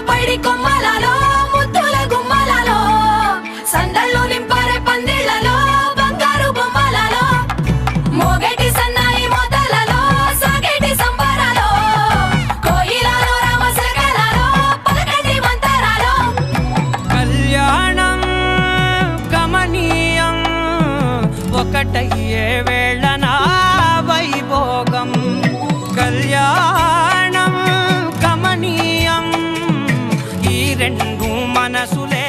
పైడి కొమ్మలలో ముద్దుల గుమ్మలలో సందళ్ళు నింపరే పందిళ్లలో బంగారు బొమ్మలలో మోగేటి సన్నాయి మోతలలో సాగేటి సంబరాలో కోయిలలో రామశకలలో పలకటి మంతరాలో కళ్యాణం గమనీయం ఒకటయ్యే వేళ నా వైభోగం కళ్యాణం గమనీయం ఈ రెండు మనసులే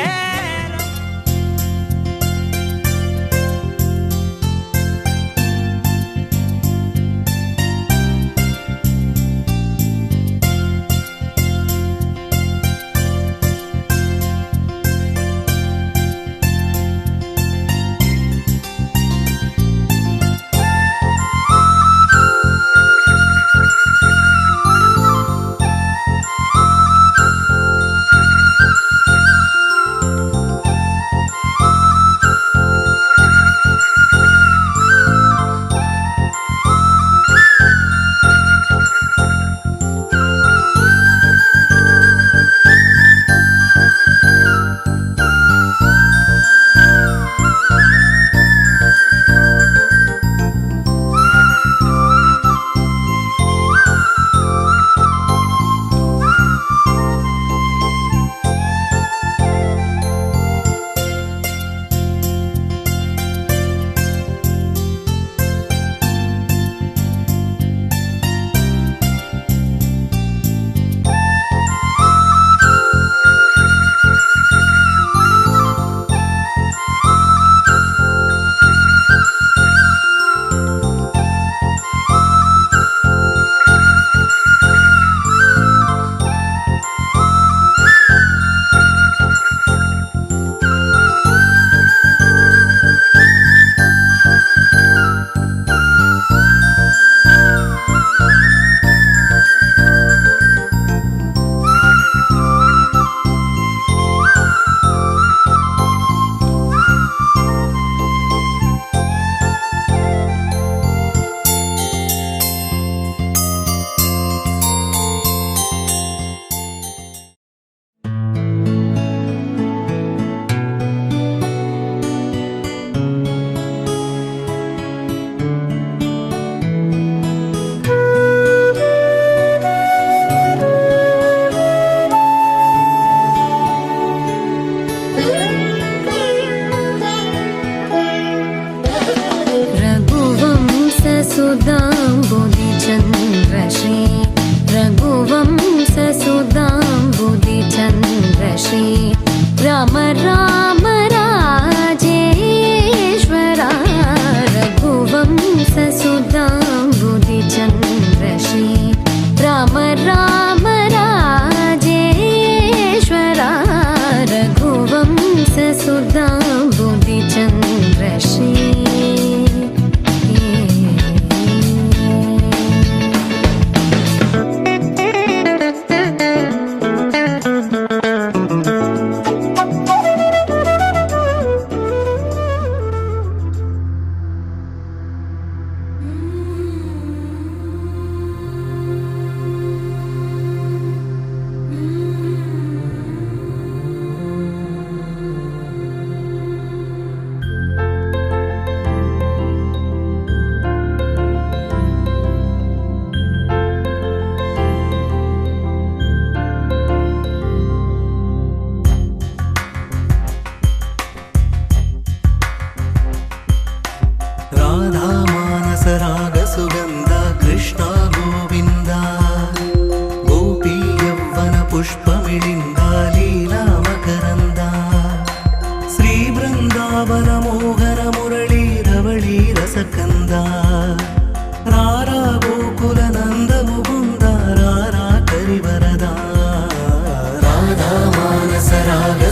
रघुवंशसुधाम्बुधिचन्द्रश्री रघुवंशसुधाम्बुधिचन्द्रश्री राम राम राजेश्वरा रघुवंशसुधाम्बुधिचन्द्रश्री राम राम राजेश्वरा रघुवंशसुधाम्बुधिचन्द्रश्री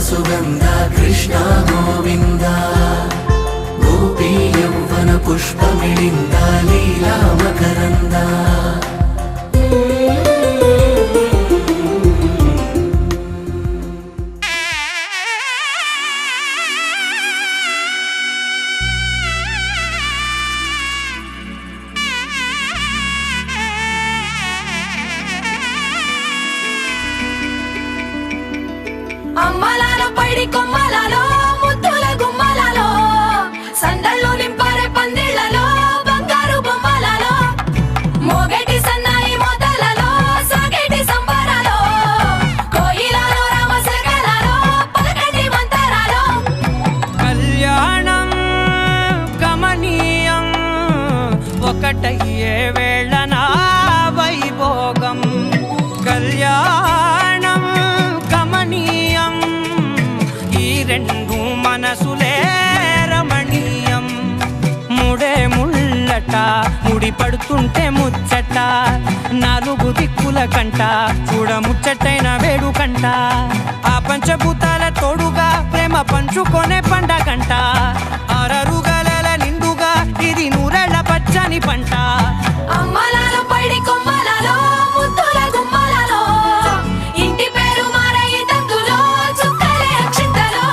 सुगंधा कृष्णा गोविंदा गोपी यौवन पुष्पमिलिंदा लीला मकरंदा అమ్మలాల పైడి కొమ్మలలో ముద్దుల గుమ్మలలో సందళ్ళు నింపరే పందిళ్లలో బంగారు బొమ్మలలో మోగేటి సన్నాయి మోతలలో సాగేటి సంబరాలో కోయిలలో రామశకలలో పలకటి మంతరాలో కళ్యాణం కమనీయం ఒకటయ్యే వేళన వైభోగం కళ్యాణం కమనీయం ఈ రెండు మనసులే రమణీయం ముడే ముళ్ళట ముడి పడుతుంటే ముచ్చట నాలుగు దిక్కుల కంట చూడ ముచ్చటైన వేడుకంట ఆ పంచభూతాల తోడుగా ప్రేమ పంచుకొనే పండగంట ఆరరుగల నిండుగా ఇది నూరెళ్ళ పచ్చని పంట అమ్మలాల పైడి కొమ్మలలో ముద్దుల గుమ్మలలో ఇంటి పేరు మారయి తందులో చుక్కలే అక్షింతలో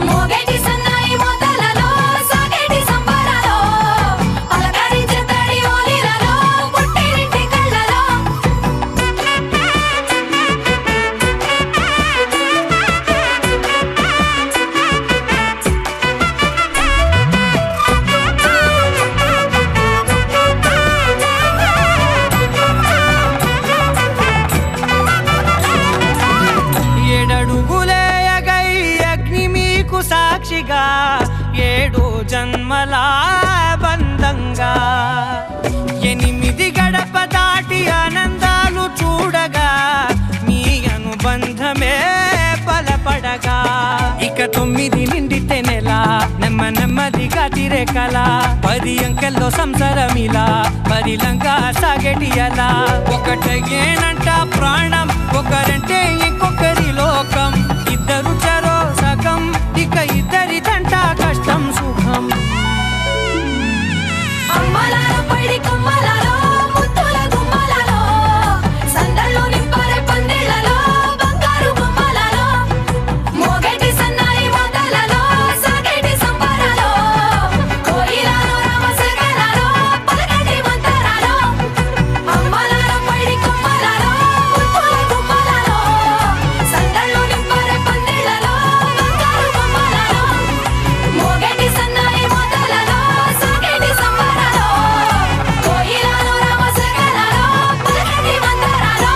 మోగేటి సన్నాయి మోతలలో సాగేటి సంబరాలో పలకరించే తడి ఓలిలలో పుట్టినింటి కళ్ళలో ఏడడుగులే ఎగై అగ్ని మీకు సాక్షిగా ఏడు జన్మల బంధంగా ఎనిమిది గడప దాటి ఆనందాలు చూడగా మీ అనుబంధమే బలపడగా ఇక 9 నిండితే నెల నెమ్మదిగా తిరే కల 10 అంకెల్లో సంసారమిలా పరిలంగా సాగేటి అలా ఒకటేనంట ప్రాణం ఒకరంటే ఇంకొకరి లోకం ఇద్దరు చరో సగం ఇక ఇద్దరిదంట కష్టం సుఖం అమ్మలాల పైడి కొమ్మలలో ముద్దుల గుమ్మలలో సందళ్ళు నింపరే పందిళ్లలో బంగారు బొమ్మలలో మోగేటి సన్నాయి మోతలలో సాగేటి సంబరాలో కోయిలలో రామశకలలో పలకటి మంతరాలో అమ్మలాల పైడి కొమ్మలలో ముద్దుల గుమ్మలలో సందళ్ళు నింపరే పందిళ్లలో బంగారు బొమ్మలలో మోగేటి సన్నాయి మోతలలో సాగేటి సంబరాలో కోయిలలో రామశకలలో పలకటి మంతరాలో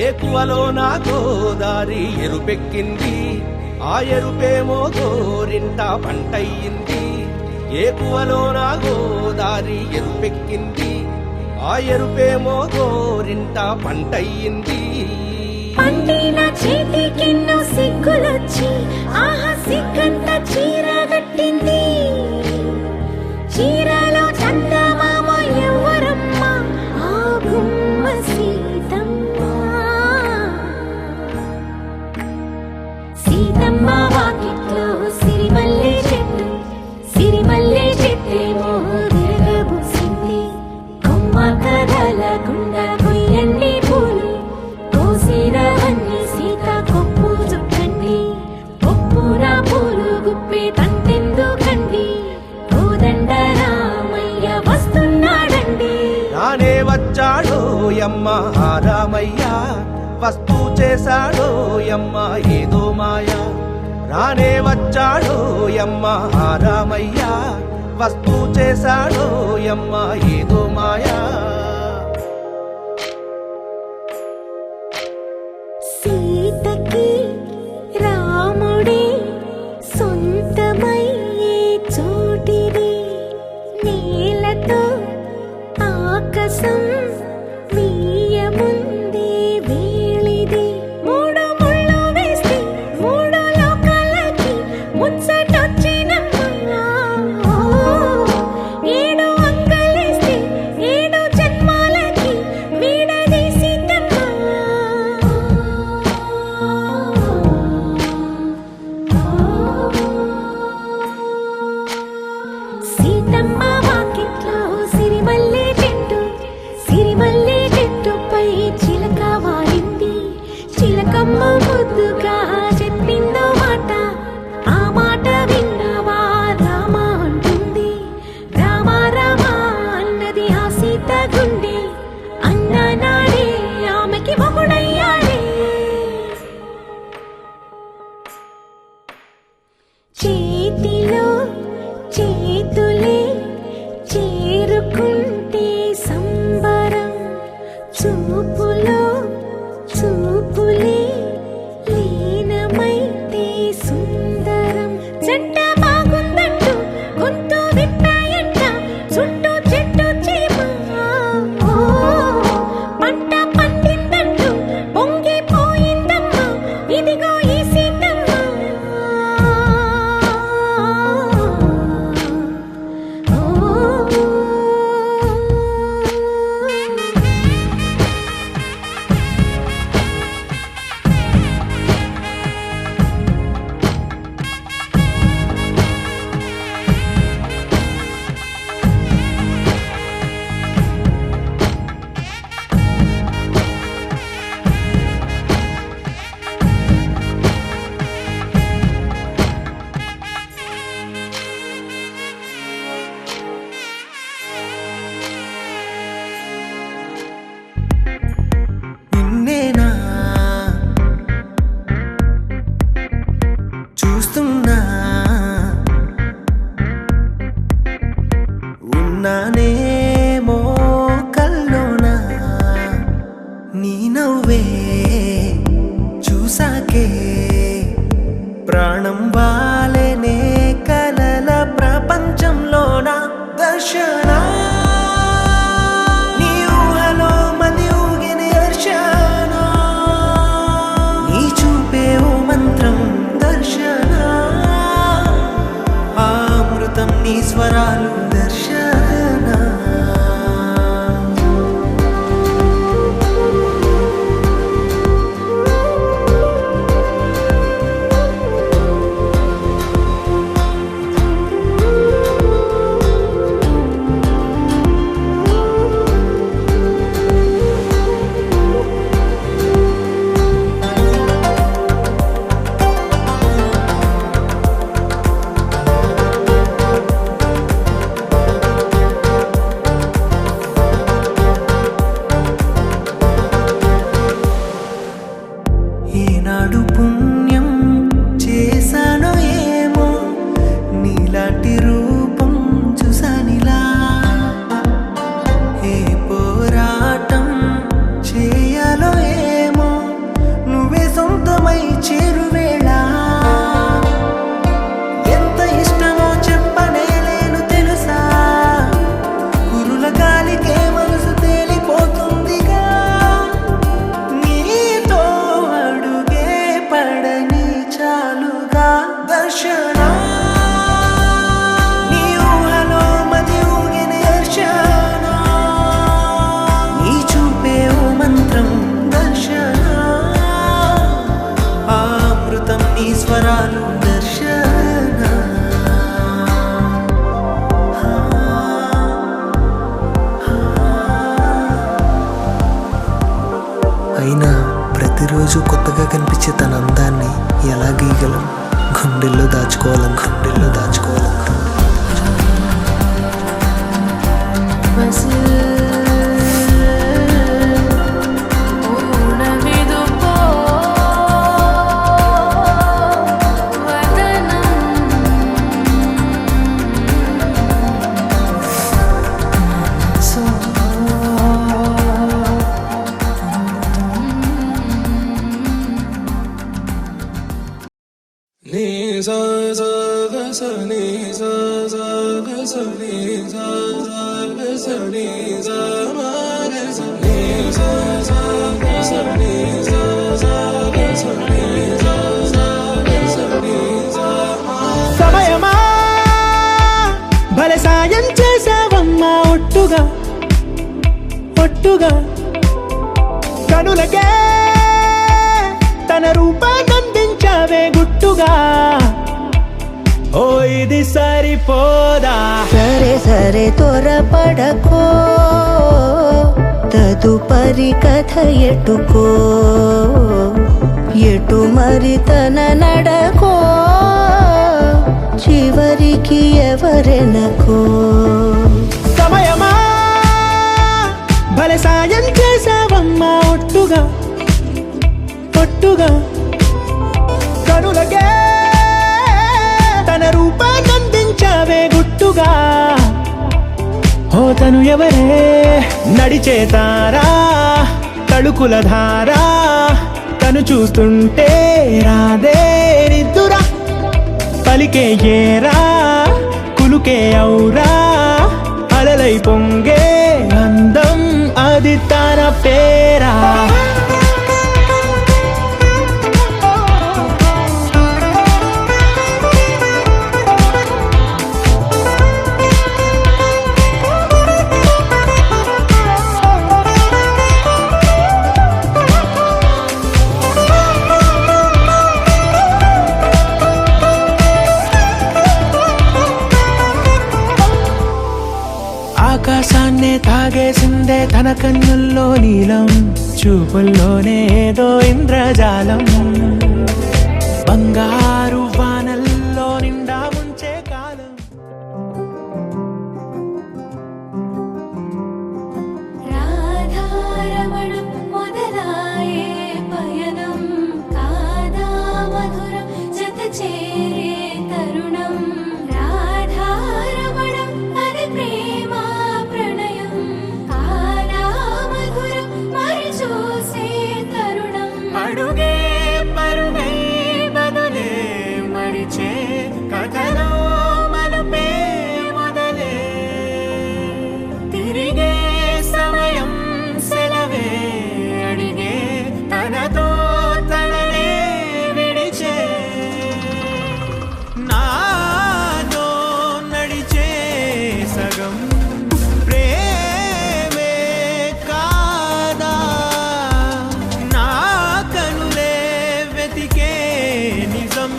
ఏకువలో నా గోదారి ఎరుపెక్కింది ఆ ఎరుపేమో గోరింట పంటయ్యింది ఏకువలో నా గోదారి ఎరుపెక్కింది ఆ ఎరుపేమో గోరింట పంటయ్యింది పండిన చేతికెన్నో సిగ్గులొచ్చి ఆహా సిగ్గంత చీరగట్టింది చీరలో చందమామ ఎవరమ్మ ఆ గుమ్మ సీతమ్మ సీతమ్మ వాకిట్లో సిరిమల్లె చెట్టేమో తిరగబూసింది కొమ్మ కదలకుండా కొయ్యండి పూలు కోసిరవన్నీ సీత కొప్పు చుట్టండి కొప్పున పూలు గుప్పే తంతెందుకండి కోదండ రామయ్య వస్తున్నాడండి రానే వచ్చాడో యమ్మ ఆ రామయ్య వస్తూ చేశాడో యమ్మ ఏదో మాయ రానే వచ్చాడో యమ్మ ఆ రామయ్య వస్తూ చేశాడో యమ్మ ఏదో మాయా సీతకి రాముడే సొంతమయ్యే చోటిది నేలతో ఆకాశం వీయముందే వేళిది మూడు ముళ్ళు వేస్తే మూడు లోకాలకి ముచ్చటొచ్చినమ్మా ఏడు అంకలేస్తే 7 జన్మ చేతిలో చేతులే చేరుకుంటే సంబరం, చూపులో చూపులే లీనమైతే సుందరం. జంట బాగుందంటూ గొంతు విప్పాయంట, చుట్టూ చెట్టు చీమ. ఓ, పంట పండిందంటూ పొంగిపోయిందమ్మా, ఇదిగో ఈ సీతమ్మ. ఓ, నిన్నేనా చూస్తున్నా, ఉన్నానేమో కల్లోనా, నీ నవ్వే చూసాకే ప్రాణం వాలేనే కలల ప్రపంచంలోన దర్శన. నీ ఊహలో మది ఊగిన దర్శన, నీ చూపే ఓ మంత్రం దర్శన, ఆ అమృతం నీ స్వరాలు దర్శన. ఏనాడు పుణ్యం చేశానో ఏమో, నీలాంటి రూపం చూసానిలా. ఏ పోరాటం చేయాలో ఏమో, నువ్వే సొంతమై చేరువేళ. ఎంత ఇష్టమో చెప్పనేలేను తెలుసా, కురుల గాలికే మనసు తేలిపోతుందిగా. నీతో అడుగే పడని చాలుగా దర్శన. నీ ఊహలో మది ఊగిన దర్శన, నీ చూపే ఓ మంత్రం దర్శన, ఆ అమృతం నీ స్వరాలు దర్శన. అయినా ప్రతిరోజు కొత్తగా కనిపించే తన అందాన్ని ఎలా గీయగలం? గుండెల్లో దాచుకోవాలం, గుండెల్లో దాచుకోవాలం. సమయమా భలే సాయం చేసావమ్మా, ఒట్టుగా ఒట్టుగా కనులకే తన రూపాన్నందించావే గుట్టుగా. ఓ ఇది సరిపోదా? సరే సరే త్వరపడకో, తదుపరి కథ ఎటుకో, ఎటు మరి తన నడకో, చివరికి ఎవరెనకో. సమయమా భలే సాయం చేసావమ్మా, ఒట్టుగా ఒట్టుగా కనులకే తను ఎవరే నడిచే తారా తళుకుల ధారా తను చూస్తుంటే రాదే నిద్దురా పలికే ఏరా కులుకే ఔరా అలలై పొంగే అందం అది తన పేరా ఆకాశాన్నే తాగేసిందే తన కన్నుల్లో నీలం చూపుల్లోనే ఏదో ఇంద్రజాలం బంగారు వానల్లో నిండా ముంచే కాలం రాధారమణం మొదలాయే పయనం కాదా మధురం జత చేరే తరుణం రాధారమణం అది ప్రేమ ప్రణయం కాదా మధురం మరి చూసే తరుణం అడుగే పరుగై బదులే మరిచే కథలో మలుపే మొదలే తిరిగే సమయం సెలవే అడిగే తనతో తననే విడిచే నాతో నడిచే సగం ప్రేమే కాదా నా కనులే వెతికే నిజం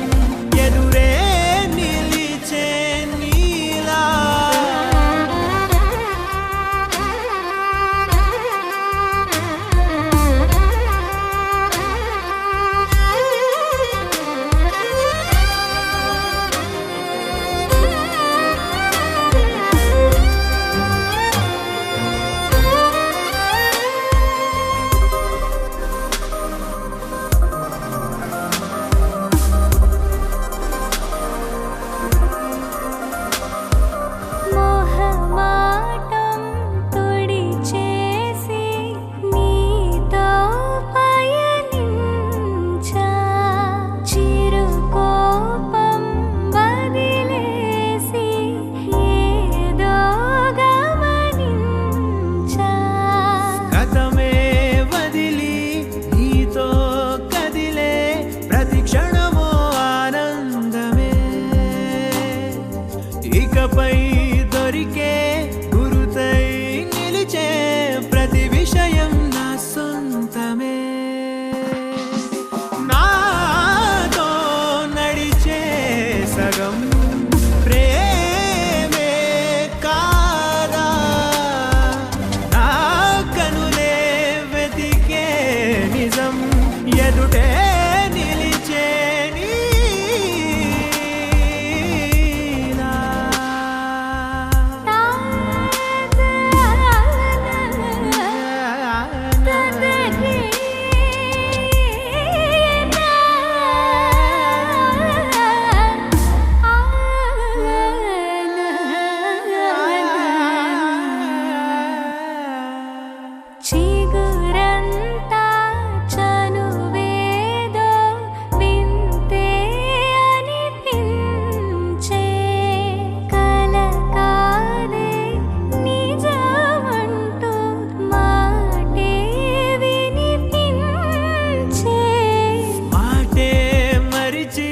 ఎదురే నిలిచే నీలా మోహమాటం తొడి చేసి నీతో పయనించా చిరుకోపం వదిలేసి ఏదో గమనించా గతమే వదిలి నీతో కదిలే ప్రతి క్షణమో ఆనందమే ఇకపై దొరికే గురుతై నిలిచే ప్రతి విషయం నా సొంతమే నాతో నడిచే సగం ప్రేమే కాదా నా కనులే వెతికే నిజం ఎదుటే నిలిచే నీలా చిగురంతా చనువేదో వింతే అనిపించే కల కాదే నిజమంటూ మాటే వినిపించే మాటే మరిచి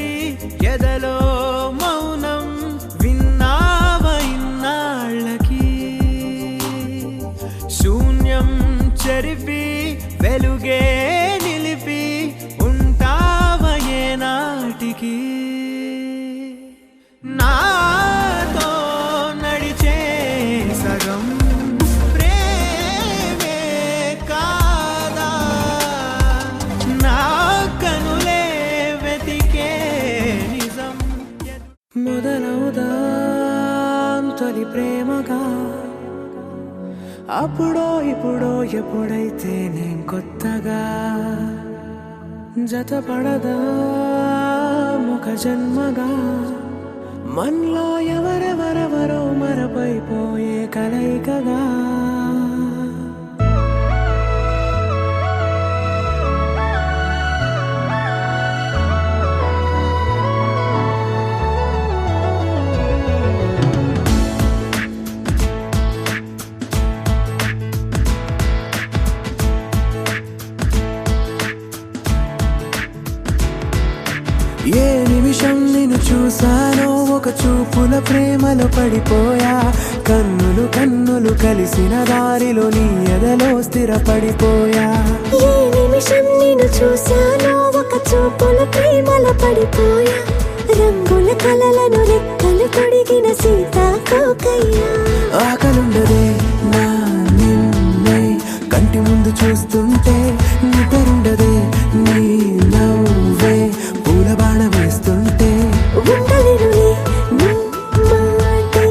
ఎదలో మౌనం విన్నావ ఇన్నాళ్ళకి శూన్యం చెరిపి వెలుగే నిలిపి ఉంటావ ఏనాటికి నాతో నడిచే సగం ప్రేమే కాదా నా కనులే వెతికే నిజం మొదలవుదాం తొలి ప్రేమగా అప్పుడో ఇప్పుడో ఎప్పుడైతే నేను కొత్తగా జతపడదా ఒక జన్మగా మనలో ఎవరెవరెవరో మరపైపోయే కలయికగా ఏ నిమిషం నిన్ను చూసానో ఒక చూపుల ప్రేమలో పడిపోయా కన్నులు కన్నులు కలిసిన దారిలో నీ ఎదలో స్థిరపడిపోయా ఏ నిమిషం నిన్ను చూశానో ఒక చూపుల ప్రేమలో పడిపోయా రంగుల కలలను రెక్కలు తొడిగిన సీతాకోకయ్యా ఆకలుండదే నా నిన్నే కంటి ముందు చూస్తుంటే నిద్రుండదే నీ నవ్వే పూల బాణ వేస్తుంటే ఉండలేనులే నీ మాటే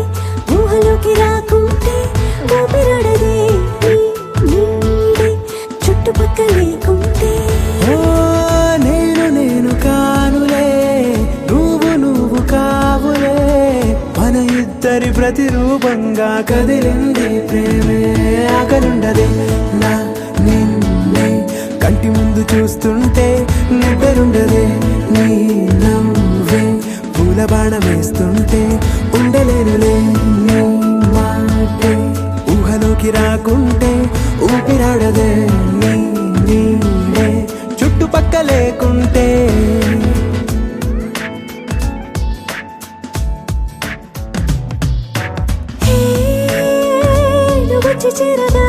ఊహలోకి రాకుంటే ఊపిరాడదే నీ నీడే చుట్టుపక్కల లేకుంటే ఓ నేను కానులే నువ్వు కావులే మన ఇద్దరి ప్రతిరూపంగా కదిలింది ప్రేమే ఆకలుండదే నా నిన్నే కంటి ముందు చూస్తుంటే నిద్రుండదే నీ నవ్వే పూల బాణ వేస్తుంటే ఉండలేనులే నీ మాటే ఊహలోకి రాకుంటే ఊపిరాడదే నీ నీడే చుట్టుపక్క లేకుంటే హే నువ్వు వచ్చి చేరగా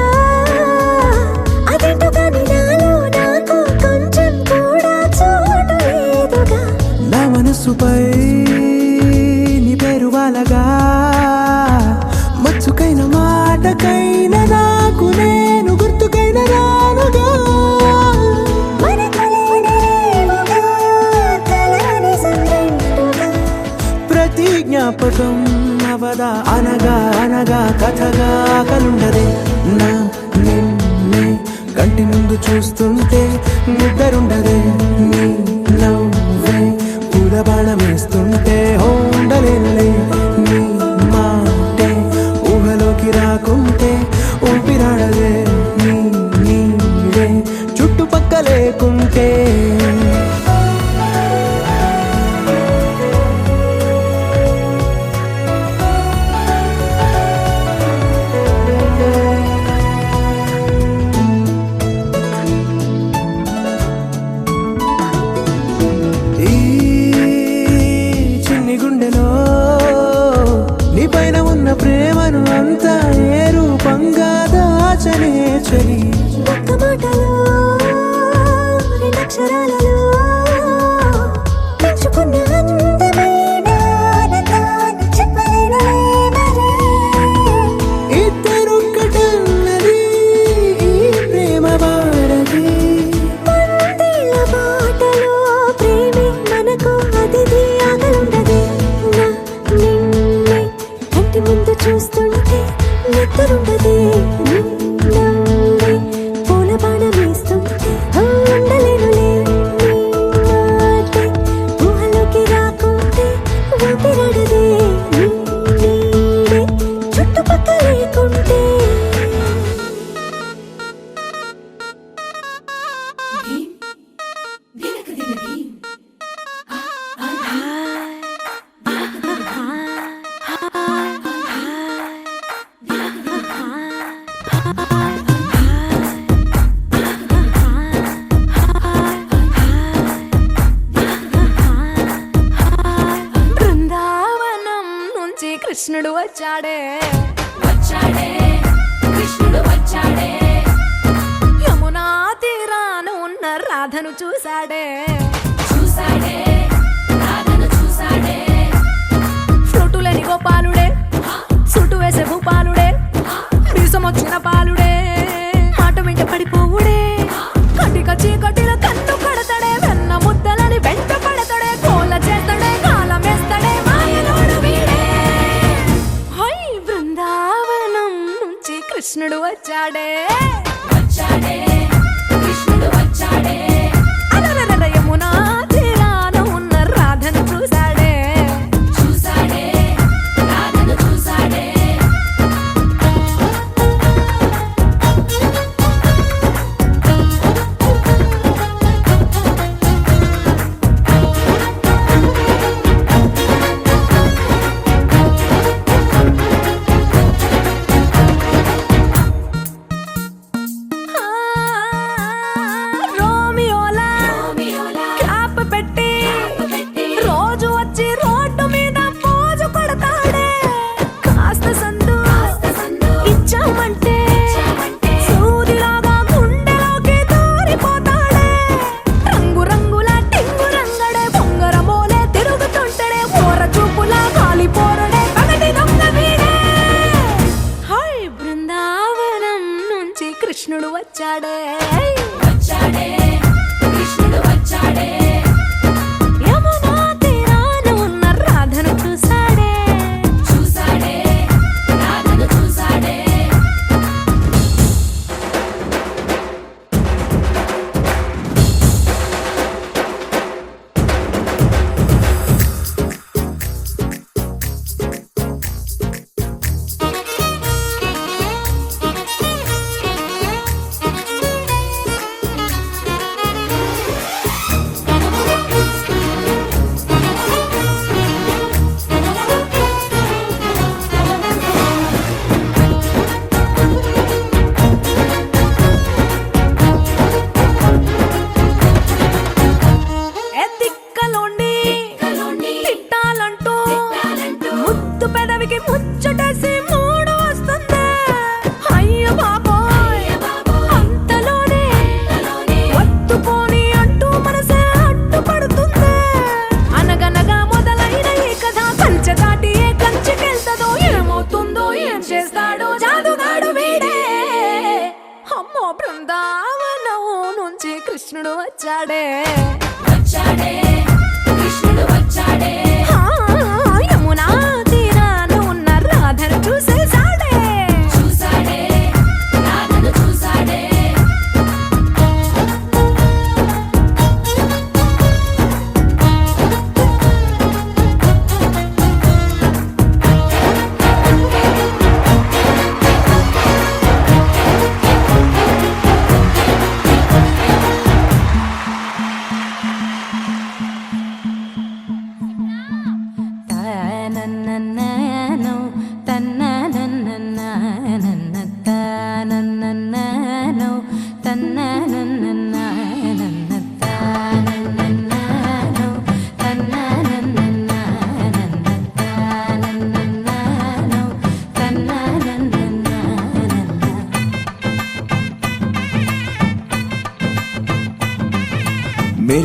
అదేంటో కానీ నాలో నాకు కొంచెం కూడా చోటు లేదుగా నా మనసుపై నీ పేరు వాలగా మచ్చుకైన మాటకైన నాకు నేను గుర్తుకైన రానుగా మనకులేనిలేవుగా కలని సంరెండుగా ప్రతి జ్ఞాపకం అవదా అనగా అనగా కథగా కలుండదే నా నిన్నే కంటి ముందు చూస్తుంటే నిద్రుండదే నీ నవ్వే పూల బాణ వేస్తుంటే ఉండలేనులే నీ మాటే ఊహలోకి రాకుంటే ఊపిరాడదే నీ నీడే చుట్టుపక్క లేకుంటే ఈ చిన్ని గుండెలో నీ పైన ఉన్న ప్రేమను అంతా ఏ రూపంగా దాచనే చలి ఒక్క మాటలో రెండక్షరాలలో పెంచుకున్న అందమైన ఆనందాన్ని చెప్పలేనులే మరి ఇద్దరొక్కటన్నది ఈ ప్రేమ వాడది మందిల బాటలో ప్రేమే మనకు అతిథి ఆగలుండదే నా నిన్నే కంటి ముందు చూస్తుంటే నిద్రుండదే నీ నవ్వే పూల బాణ వేస్తుంటే ఉండలేనులే నీ మాటే ఊహలోకి రాకుంటే ఊపిరాడదే నీ నీడే చుట్టుపక్క లేకుంటే బృందావనం నుంచి కృష్ణుడు వచ్చాడే యమునా తీరాన ఉన్న రాధను చూశాడే ఫ్లూటులేని గోపాలుడే సుటు వేసే భూపాలుడే మీసం వచ్చిన పాలుడే మాట వెంట పడిపోవుడే కటిక చీకటిల కన్ను కడతాడే వెన్న ముద్దలని వెంట పడతాడే కోల చేస్తాడే కాలం వేస్తాడే మాయలోడు వీడే హై బృందావనం నుంచి కృష్ణుడు వచ్చాడే అలరలర యమునా తీరాన ఉన్న రాధను చూశాడే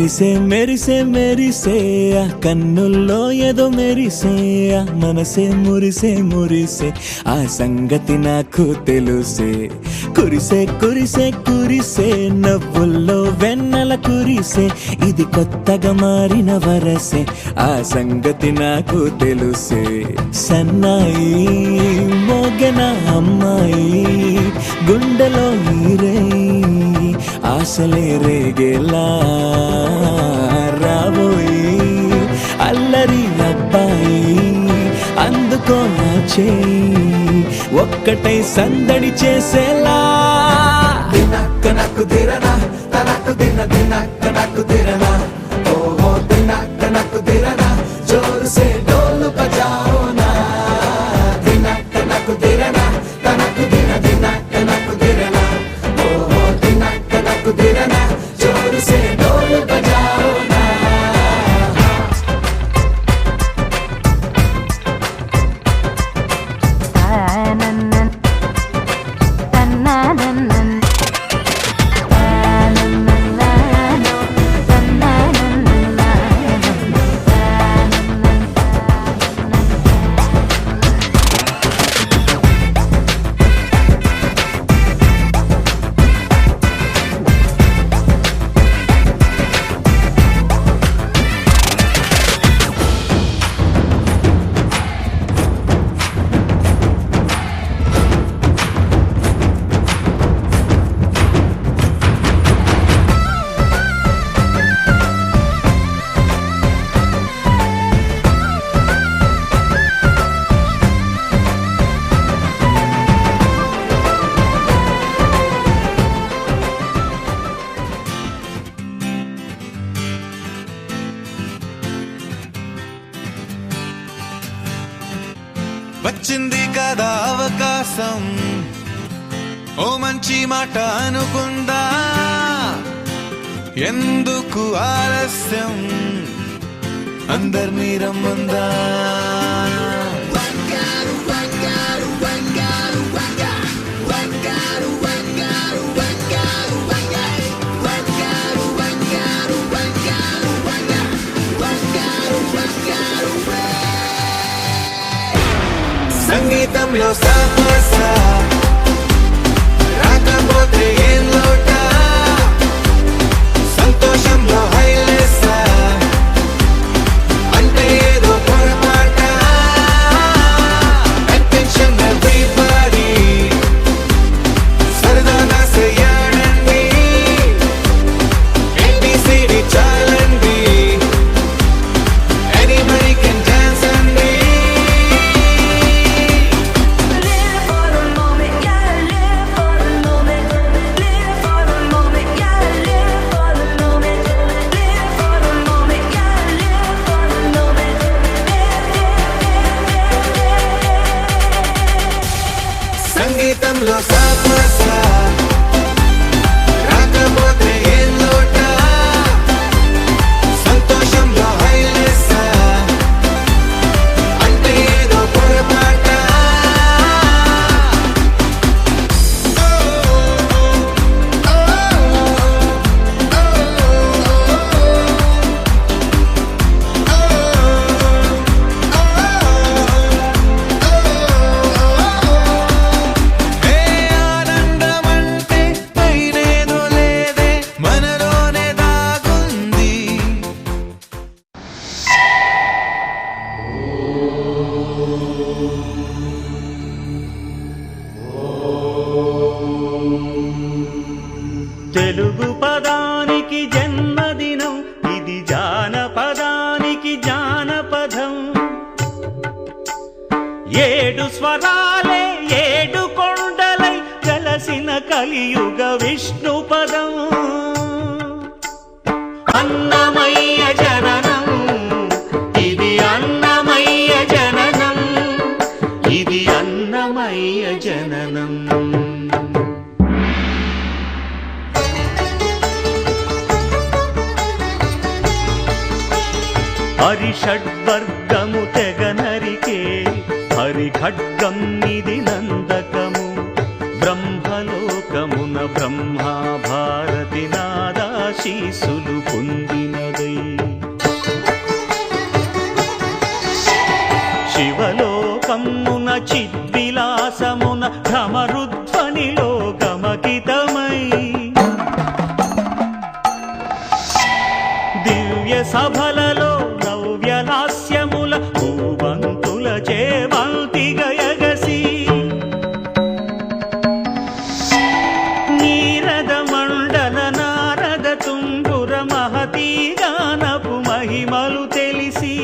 మెరిసే మెరిసే మెరిసే ఆ కన్నుల్లో ఏదో మెరిసే ఆ మనసే మురిసే మురిసే ఆ సంగతి నాకు తెలుసే కురిసే కురిసే కురిసే నవ్వుల్లో వెన్నెల కురిసే ఇది కొత్తగా మారిన వరసే ఆ సంగతి నాకు తెలుసే సన్నాయి మోగన అమ్మాయి గుండెలో ఈరే ఆశలే రేగేలా రాబోయి అల్లరి అబ్బాయి అందుకో నా చేయి ఒక్కటై సందడి చేసేలా దినక్క నక్కు దిరనా తనకు దిన దినక్క నక్కు దిరనా ఓహో దినక్క నక్కు దిరనా జోరు సే డోలు బజాओ నా దినక్క నక్కు దిరనా తనకు దిన దినక్క నక్కు దిరనా ఓహో దినక్క నక్కు దిరనా జోరు సే డోలు బజాओ నా వచ్చింది కదా అవకాశం ఓ మంచి మాట అనుకుందా ఎందుకు ఆలస్యం అందర్నీ రమ్మందా సంగీతంలో సమస్య రాకపోతే ఏం లోట సంతోషంలో హైలెస్ అంటే ఏదో పొరపాట అటెన్షన్ ఎవ్రీబడీ సరదాగా చేయాలండి ABCD చాలండి ఎనీబడీ కెన్ డాన్స్ అండి సంగీతంలో సమస్య రాకపోతే ఏం లోట సంతోషంలో హైలెస్ అంటే ఏదో పొరపాట ఆనందమంటే పైనేదో లేదే మనలోనే దాగుంది తెలుగు పదానికి జన్మదినం ఇది జానపదానికి జానపదం ఏడు స్వరాలే ఏడు కొండలై కలసిన కలియుగ విష్ణు పదం అన్నమయ్య జననం ఇది అన్నమయ్య జననం ఇది అన్నమయ్య జననం హరిషడ్వర్గము తెగ నరికే హరి ఖడ్గం నిధి నందకము బ్రహ్మలోకమున బ్రహ్మా భారతి నాదాశీసులు పొందిన శివలోకమున చిద్విలాసమున ఢమరుధ్వనిలో గమకితమై దివ్య సభలలో నవ్యలాస్యముల భూవంతుల చేవంతి గయగసి నీరద మండల నారద తుంగుర మహతీ గానపు మహిమలు తెలిసి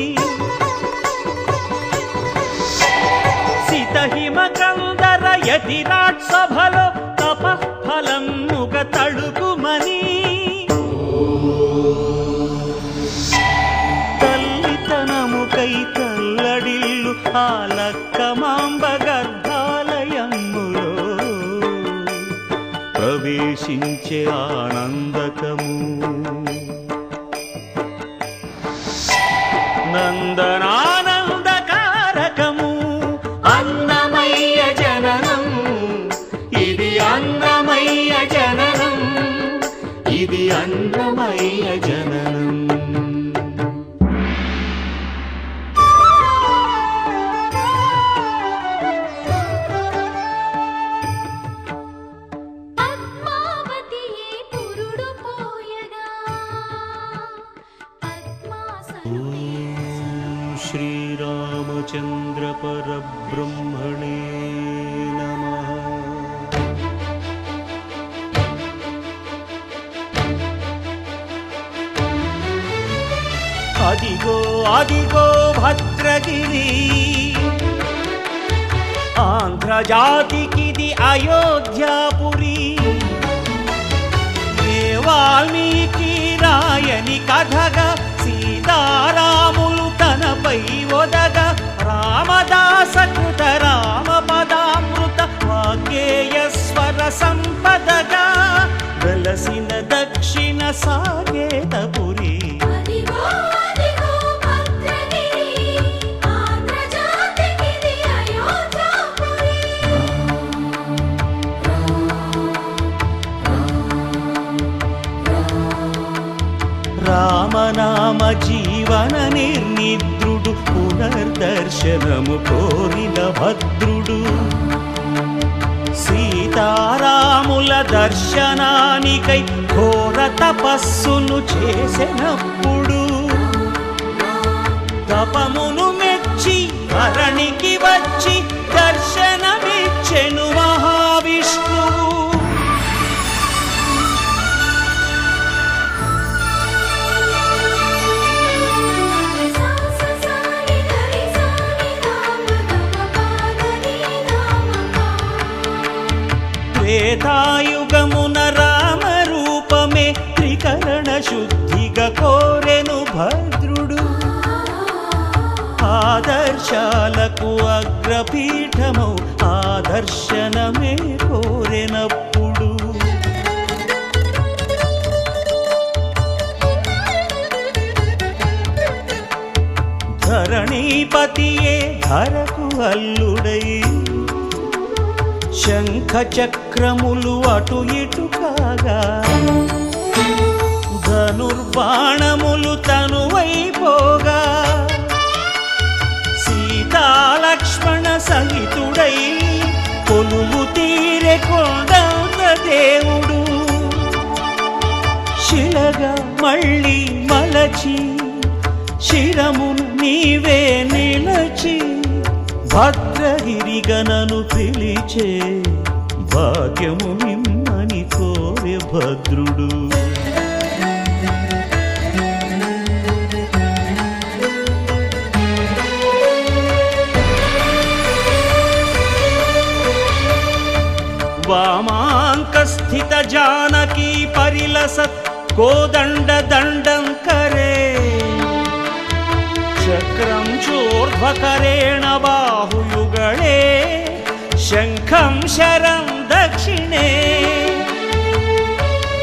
సితహిమ కందర యతిరాట్ సభలో తపఫలముగ తడుకుమని తల్లితనముకై తల్లడిల్లు ఆ లక్కమాంబ గర్భాలయములో ప్రవేశించే ఆనందకము నందనానందకారకము అన్నమయ్య జననం ఇది అన్నమయ్య జననం ఇది అన్నమయ్య జననం పద్మావతియే పురుడు పోయగా పద్మాసనుడే శ్రీరామచంద్ర పరబ్రహ్మణే నమః. అదిగో అదిగో భద్రగిరి ఆంధ్రజాతికిది అయోధ్యాపురి ఏ వాల్మీకి రాయని కథగా సీతారాములు తనపై ఒదగా రామదాస కృత రామ పదామృత వాగ్గేయ స్వర సంపదగా వెలసిన దక్షిణ సాగేతపురి అదిగో అదిగో భద్రగిరి ఆంధ్రజాతికిది అయోధ్యాపురి రామనామ జీవన నిర్నిద్రుడు పునర్దర్శనము కోరిన భద్రుడు సీతారాముల దర్శనానికై ఘోర తపస్సును చేసినప్పుడు తపమును మెచ్చి ధరణికి వచ్చి దర్శనమిచ్చెను మహావిష్ణువు త్రేతాయుగమున రామ రూపమే త్రికరణ శుద్ధిగా కోరెను భద్రుడు ఆదర్శాలకు అగ్రపీఠమౌ ఆదర్శనమే కోరెనప్పుడు ధరణీపతియే ధరకు అల్లుడై శంఖ చక్రములు అటు ఇటు కాగా ధనుర్బాణములు తనువైపోగా సీతాలక్ష్మణ సహితుడై కొలువు తీరె కొండంత దేవుడు శిలగా మళ్ళీ మలచి శిరమును నీవే నిలచి భద్రగిరిగనను పిలిచే భాగ్యము నిమ్మని కోరె భద్రుడు వామాంకస్థిత జానకీ పరిలసత్ కోదండ దండం కరే చక్రం చోర్ధ్వకరేణ బాహుయుగళే శంఖం శరం దక్షిణే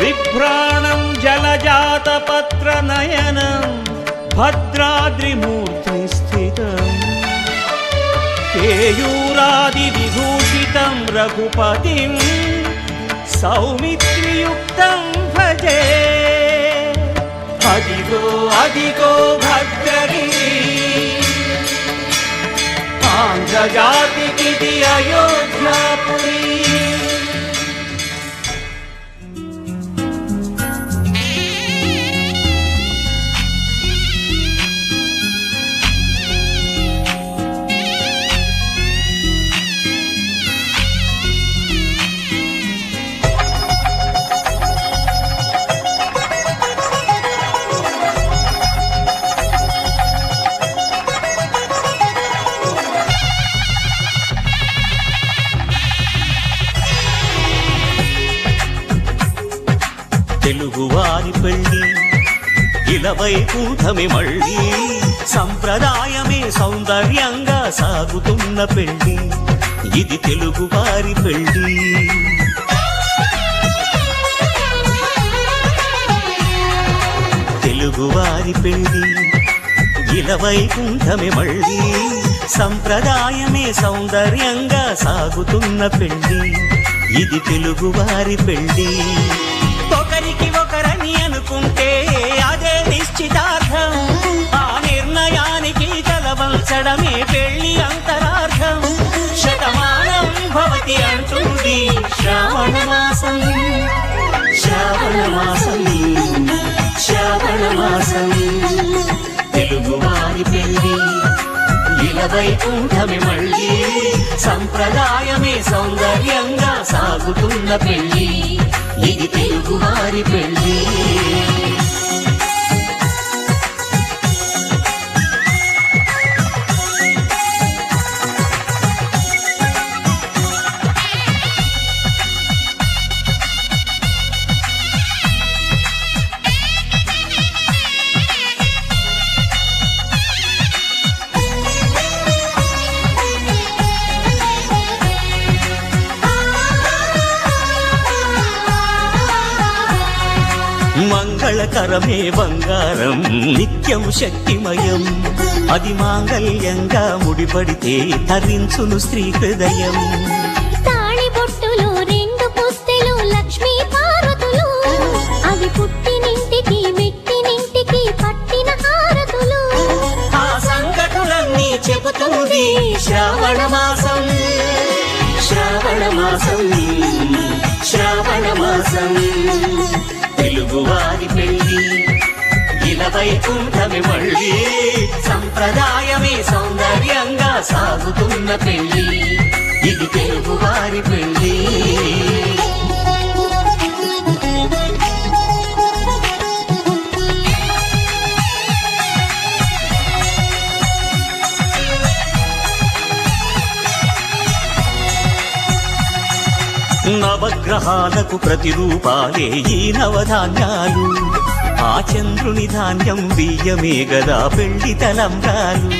బిభ్రాణం జలజాతపత్ర నయనం భద్రాద్రిమూర్తి స్థితం కేయూరాది విభూషితం రఘుపతిం సౌమిత్రియుక్తం భజే అదిగో అదిగో భద్రగిరి ఆంధ్రజాతికిది అయోధ్యాపురి. తెలుగువారి పెళ్ళి ఇలవైకుంఠమి మళ్ళీ, సంప్రదాయమే సౌందర్యంగా సాగుతున్న పెళ్ళి, ఇది తెలుగువారి పెళ్ళి. తెలుగువారి పెళ్ళి ఇలవైకుంఠమి మళ్ళీ, సంప్రదాయమే సౌందర్యంగా సాగుతున్న పెళ్ళి, ఇది తెలుగువారి పెళ్ళి. ఒకరికి ఒకరని అనుకుంటే అదే నిశ్చితార్థం, ఆ నిర్ణయానికి తలవంచడమే పెళ్లి అంతరార్థం. శతమానం భవతి అంటుంది శ్రావణ మాసం, శ్రావణ మాసం, శ్రావణ మాసం. తెలుగువారి పెళ్లి ఇలవైకుంఠమి మళ్ళీ, సంప్రదాయమే సౌందర్యంగా సాగుతున్న పెళ్లి, ఇది తెలుగువారి పెళ్ళి. మంగళకరమే బంగారం, నిత్యం శక్తిమయం, అది మాంగళ్యంగా ముడిపడితే తరించును స్త్రీ హృదయం. తాళి బొట్టులు రెండు పుస్తెలు లక్ష్మీ పార్వతులు, అవి పుట్టినింటికి మెట్టినింటికి పట్టిన హారతులు. ఆ సంగతులన్నీ చెబుతుంది శ్రావణ మాసం, శ్రావణ మాసం, శ్రావణ మాసం. తెలుగువారి పెళ్ళి ఇలవైకుంఠమి మళ్ళీ, సంప్రదాయమే సౌందర్యంగా సాగుతున్న పెళ్ళి, ఇది తెలుగువారి పెళ్ళి. నవగ్రహాలకు ప్రతిరూపాలే ఈ నవధాన్యాలు, ఆ చంద్రుని ధాన్యం బియ్యమే గదా పెళ్లి తలంబ్రాలు.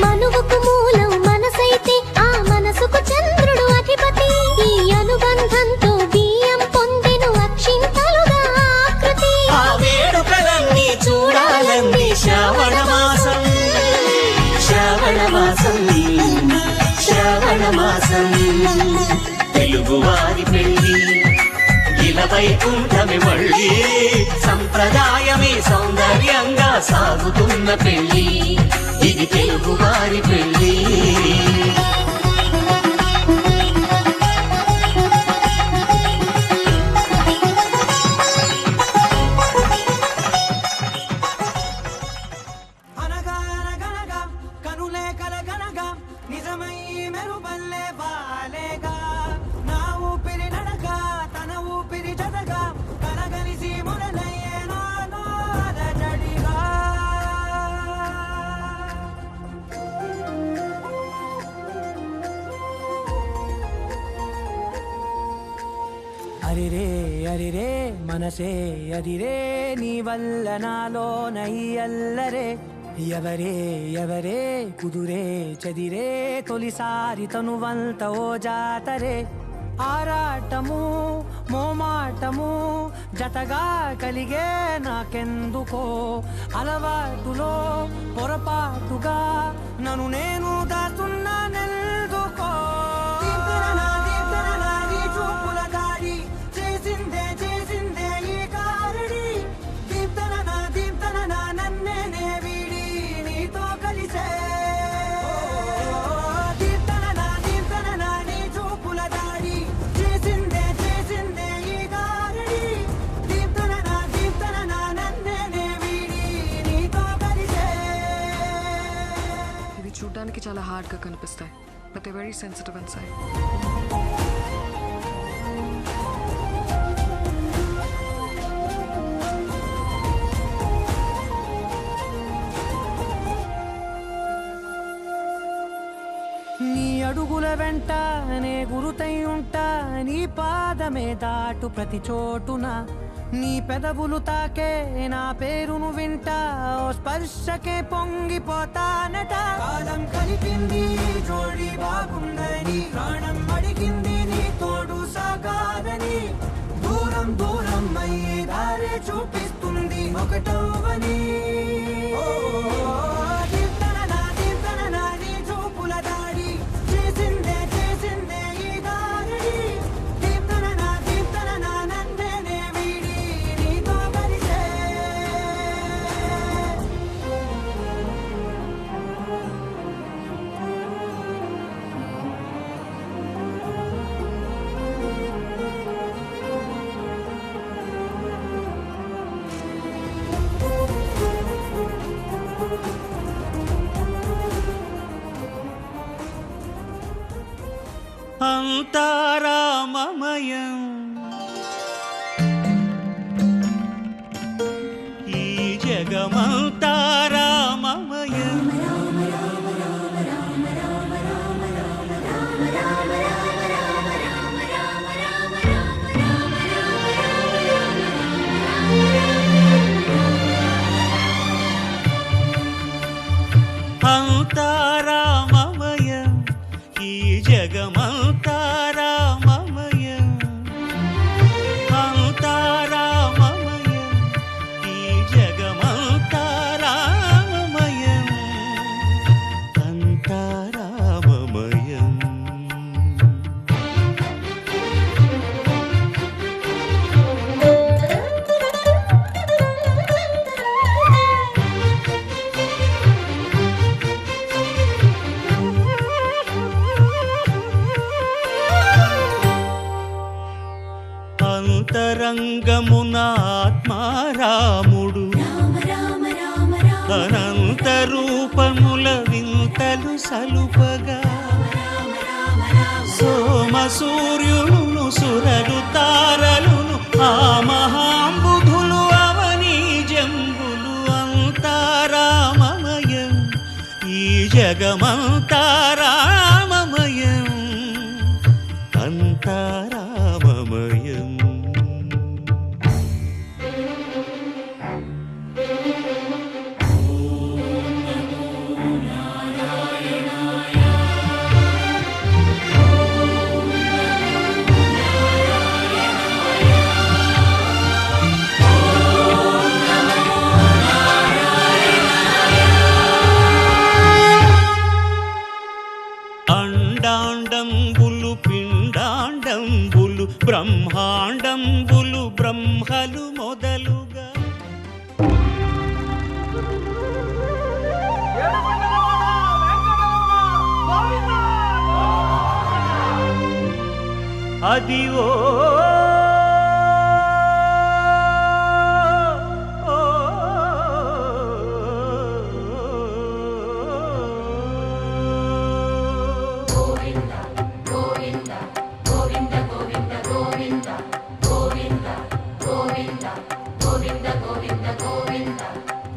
మనువుకు మూలం మనసైతే ఆ మనసుకు చంద్రుడు అధిపతి, ఈ అనుబంధంతో బియ్యం పొందెను అక్షింతలుగా ఆకృతి. ఆ వేడుకలన్నీ చూడాలంది శ్రావణ మాసం, శ్రావణ మాసం, శ్రావణ మాసం. తెలుగువారి పెళ్ళి ఇలవైకుంఠమి మళ్ళీ, సంప్రదాయమే సౌందర్యంగా సాగుతున్న పెళ్ళి, ఇది తెలుగువారి పెళ్ళి. అనగా అనగనగా కనులే కలగనగా నిజమై మెరుపల్లే వాలేగా, నా ఊపిరి నడగా తన ఊపిరి జతగా కలగలిసి మొదలయ్యే నాలో అలజడిగా. అరిరే అరిరే మనసే అదిరే, నీ వల్ల నాలో నై అల్లరే, ఎవరే ఎవరే కుదురే చదిరే, తొలిసారి తనువంత ఓ జాతరే. ఆరాటము మోమాటము జతగా కలిగే నాకెందుకో, అలవాటులో పొరపాటుగా నన్ను నేను దాచున్నానెందుకో. చూపుల దాడి చేసిందే చేసిందే ఈ కారడి, దీప్తన నన్నే వీడి నీతో కలిసే. కొంతమందికి చాలా హార్డ్గా కనిపిస్తాయి, but they very sensitive inside. నీ అడుగుల వెంట నే గురుతై ఉంటా, నీ పాదమే దాటు ప్రతి చోటున, నీ పెదవులు తాకే నా పేరును వింటా, ఓ స్పర్శకే పొంగిపోతానట. కాలం కలిపింది జోడి బాగుందని, ప్రాణం అడిగింది నీ తోడు సాగాలని, దూరం దూరం అయ్యే దారే చూపిస్తుంది ఒకటవని. అంతారామమయం ఈ జగమంతారామమయం. అంతారామమయం ఈ జగమంతారామమయం. అంతారామమయం ఈ జగమంతారామమయం. అంతారామమయం. అంతరంగమున ఆత్మారాముడు, అనంత రూపముల వింతలు సలుపగా, సోమ సూర్యులను సురలు తారలును ఆ మహాంబుధులు అవనీ జంబులు. అంతారామమయం ఈ జగమంతారామమయం. అంతారామమయం. అండాండంబులు పిండాండంబులు బ్రహ్మాండంబులు బ్రహ్మలు మొదలుగా, అదివో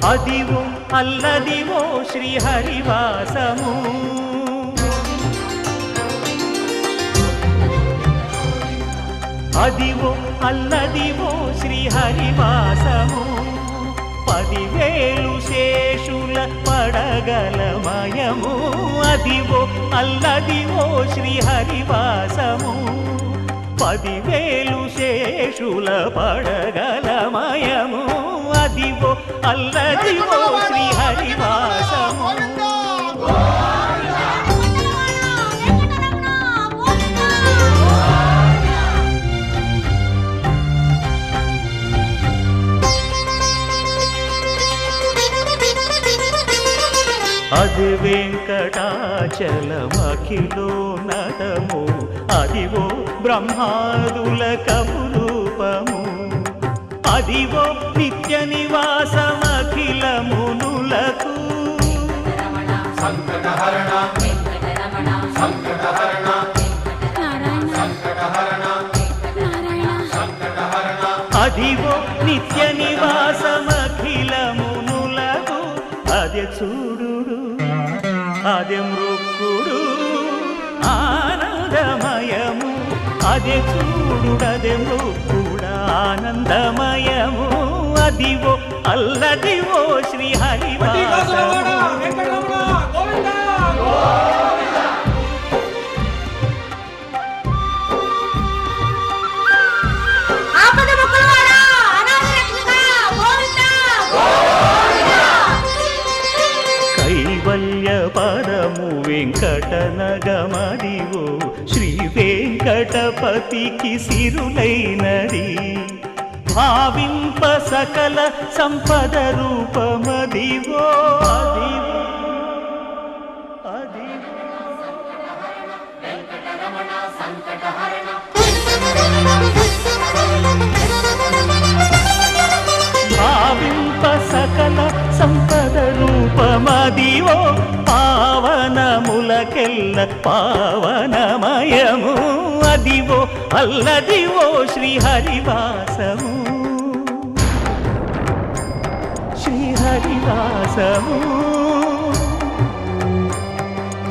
అదివో అల్లదివో శ్రీహరివాసము. అదివో అల్లదివో శ్రీహరివాసము. 10,000 శేషుల పడగలమయము. అదివో అల్లదివో శ్రీహరివాసము. 10,000 శేషుల పడగలమయము. అదివో అల్లదివో శ్రీహరివాసము. అది వెంకటాచలమఖిలో నటము. అదివో బ్రహ్మాదుల కపురూపము. అదివో నిత్య నివాసమఖిల మునులకు. సంకటహరణ వెంకటరమణ సంకటహరణ నారాయణ సంకటహరణ నారాయణ సంకటహరణ అదివో నిత్య నివాసమఖిలమునులకు అదే చూడుడు అదే మృక్కుడు ఆనందమయము అదే చూడుడదే మృక్కుడు ఆనందమయము అదివో అల్లదివో శ్రీహరివాసము ఆపద మొక్కులవాడా అనాథ రక్షక గోవిందా కైవల్య పరము వెంకటనగమదివో శ్రీ వెంకటపతికి సిరులైనది భావింప సకల సంపద రూపమదివో అదివో అదివో భావింప సకల సంపద రూపమదివో పావనములకెల్ల పావనమయము అదివో అల్లదివో శ్రీహరివాసము శ్రీహరివాసము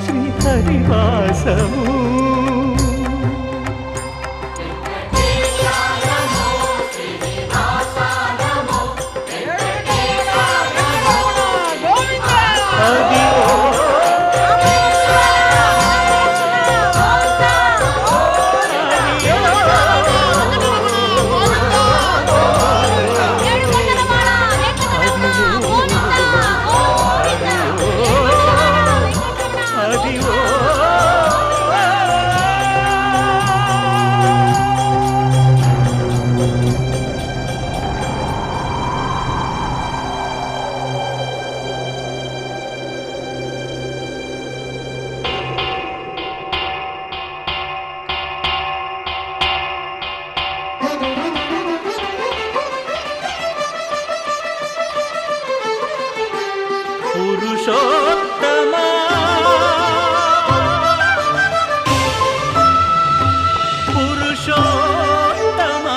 శ్రీహరివాసము పురుషోత్తమా పురుషోత్తమా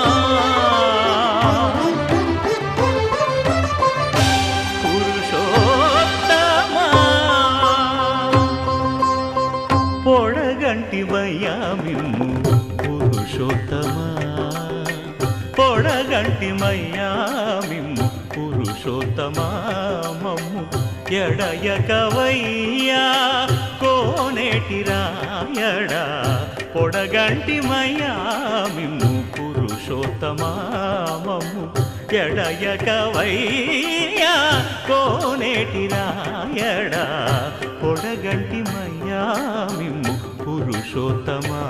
పురుషోత్తమా పొడగంటి మయ్యామిమ్ము పురుషోత్తమా పొడగంటి మయ్యామిమ్ము పురుషోత్తమా మమ్ము ఎడయకవయ్యా కోనేటి రాయడా పొడగంటి మయ్యామిమ్ము పురుషోత్తమా మమ్ము ఎడయకవయ్యా కోనేటి రాయడా పొడగంటి మయ్యామిమ్ము పురుషోత్తమా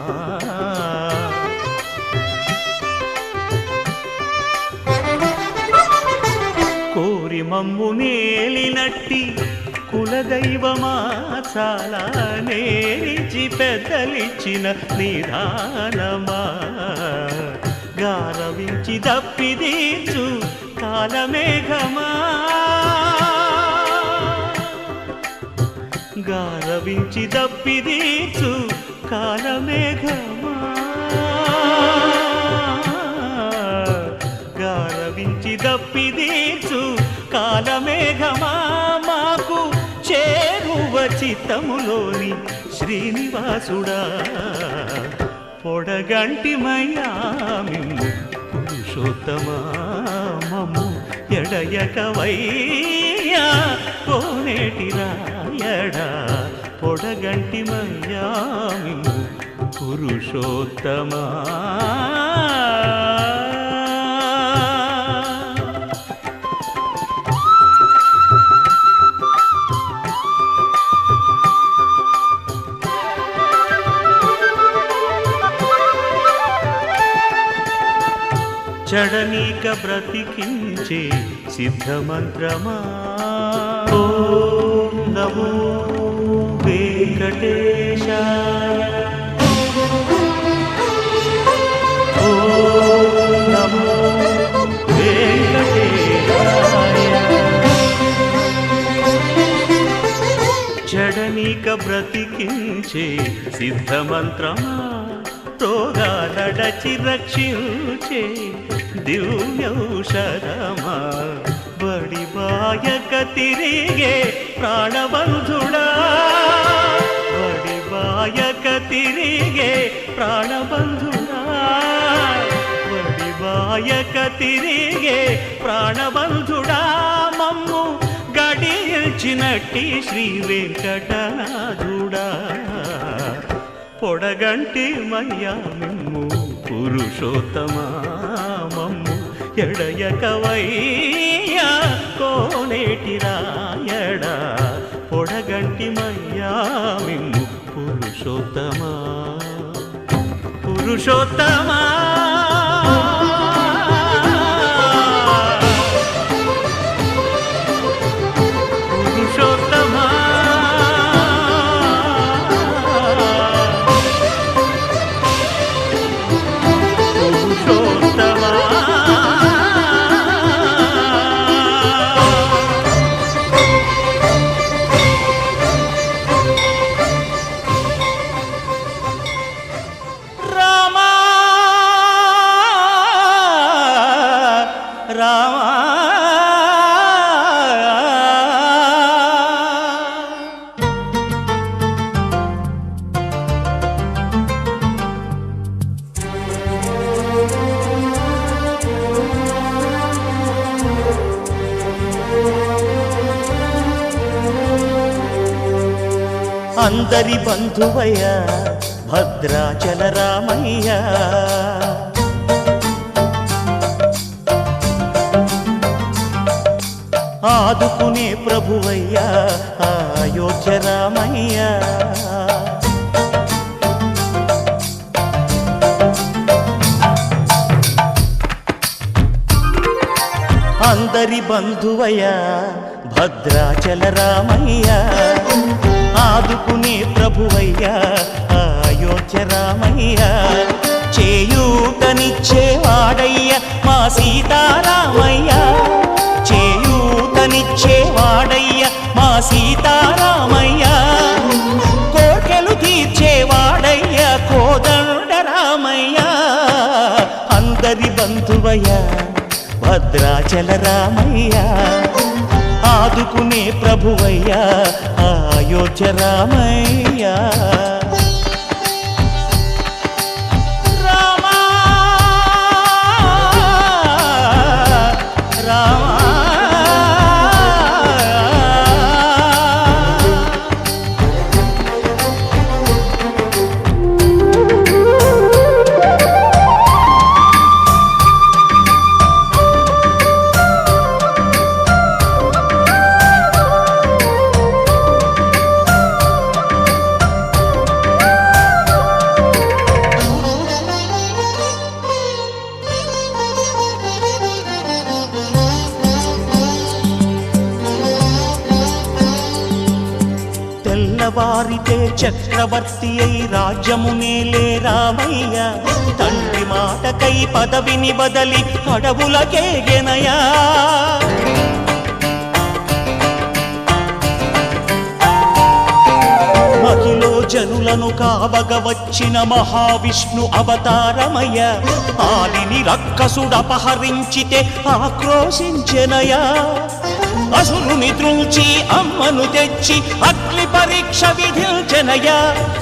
కోరి మమ్ము నేలినట్టి కులదైవమా చాలా నేరిచి పెద్దలిచ్చిన నిదానమా గారవించి దప్పిదీర్చు కాలమేఘమా గారవించి దప్పిదీర్చు కాలమేఘమా గారవించి దప్పిదీర్చు కాలమేఘమా మాకు చేరువ చిత్తములోని శ్రీనివాసుడా పొడగంటి మయ్యామిమ్ము పురుషోత్తమా మమ్ము ఎడయకవయ్యా కోనేటి రాయడా పొడగంటి మయ్యామిమ్ము పురుషోత్తమా చడనీక బ్రతికించే సిద్ధమంత్రమా ఓం నమో వెంకటేశాయ ఓం నమో వెంకటేశాయ చడ బ్రతికించే సిద్ధమంత్రమా రోగాలడచి రక్షించే దివ్యౌషధమా బడిబాయక తిరిగే ప్రాణబంధుడా బడిబాయక తిరిగే ప్రాణబంధుడా బడిబాయక తిరిగే ప్రాణబంధుడా మమ్ము గడిచినట్టి శ్రీ వెంకటనాథుడా పొడగంటి మయ్యా మిమ్ము పురుషోత్తమా మమ్ము ఎడయకవయ్యా కోనేటి రాయడా పొడగంటి మయ్యా మిమ్ము పురుషోత్తమా పురుషోత్తమా అందరి బంధువయ్య భద్రాచల రామయ్య ఆదుకునే ప్రభువయ్య అయోధ్య రామయ్య అందరి బంధువయ్య భద్రాచల రామయ్య ఆదుకునే ప్రభువయ్యా అయోధ్య రామయ్య చేయూతనిచ్చేవాడయ్య మా సీతారామయ్య చేయూతనిచ్చేవాడయ్య మా సీతారామయ్య కోర్కెలు తీర్చేవాడయ్య కోదండ రామయ్య అందరి బంధువయ్య భద్రాచల రామయ్య ఆదుకునే ప్రభువయ్యా అయోధ్య రామయ్య రామా రామా వారితే చక్రవర్తి అయి రాజ్యమునేలే రామయ్య తండ్రి మాటకై పదవిని బదలి అడవులకేగెనయా మహిలో జనులను కావగ వచ్చిన మహావిష్ణు అవతారమయ్య ఆలిని రక్కసుడపహరించితే ఆక్రోశించెనయా అసురుని త్రుంచి అమ్మను తెచ్చి అగ్ని పరీక్ష విధించెనయ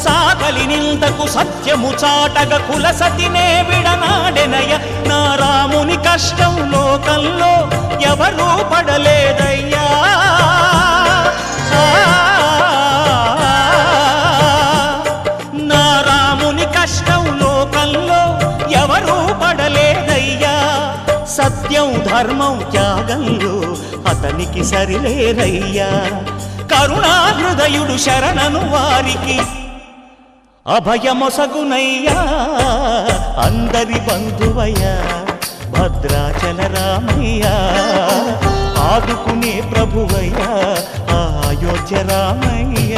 సాకలి నిందకు సత్యము చాటగ కులసతినే విడనాడెనయ నా రాముని కష్టం లోకంలో ఎవరూ పడలేదయ్యా నా రాముని కష్టం లోకంలో ఎవరూ పడలేదయ్యా సత్యం ధర్మం త్యాగంలో అతనికి సరిలేరయ్యా కరుణాహృదయుడు శరణను వారికి అభయమొసగునయ్యా అందరి బంధువయ్యా భద్రాచల రామయ్య ఆదుకునే ప్రభువయ్యా అయోధ్య రామయ్య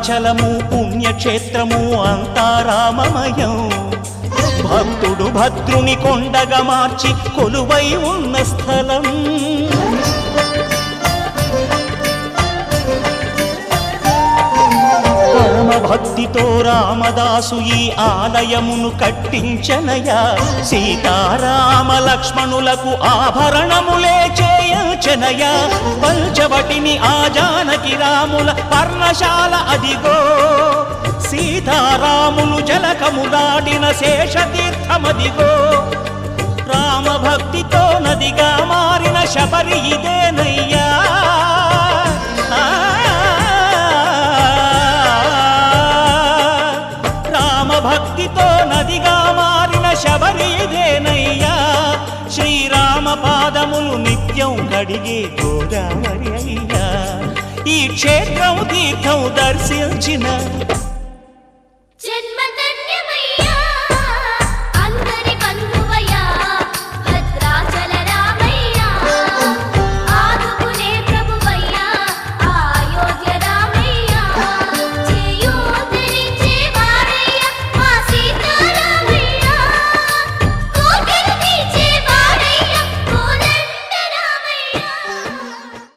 భద్రాచలము పుణ్యక్షేత్రము అంతా రామమయం భక్తుడు భద్రుని కొండగా మార్చి కొలువై ఉన్న స్థలం పరమ భక్తితో రామదాసు ఈ ఆలయమును కట్టించనయా సీతారామ లక్ష్మణులకు ఆభరణములే చేయించనయా పంచవటిని ఆ జానకి రాముల పర్ణశాల అదిగో సీతారాములు జలకములాడిన శేషతీర్థమదిగో రామభక్తితో నదిగా మారిన శబరి ఇదేనయ్యా రామభక్తితో నదిగా మారిన శబరి ఇదేనయ్యా శ్రీరామ పాదములు నిత్యం కడిగే గోదావరి అయ్యా ఈ క్షేత్రం తీర్థం దర్శించిన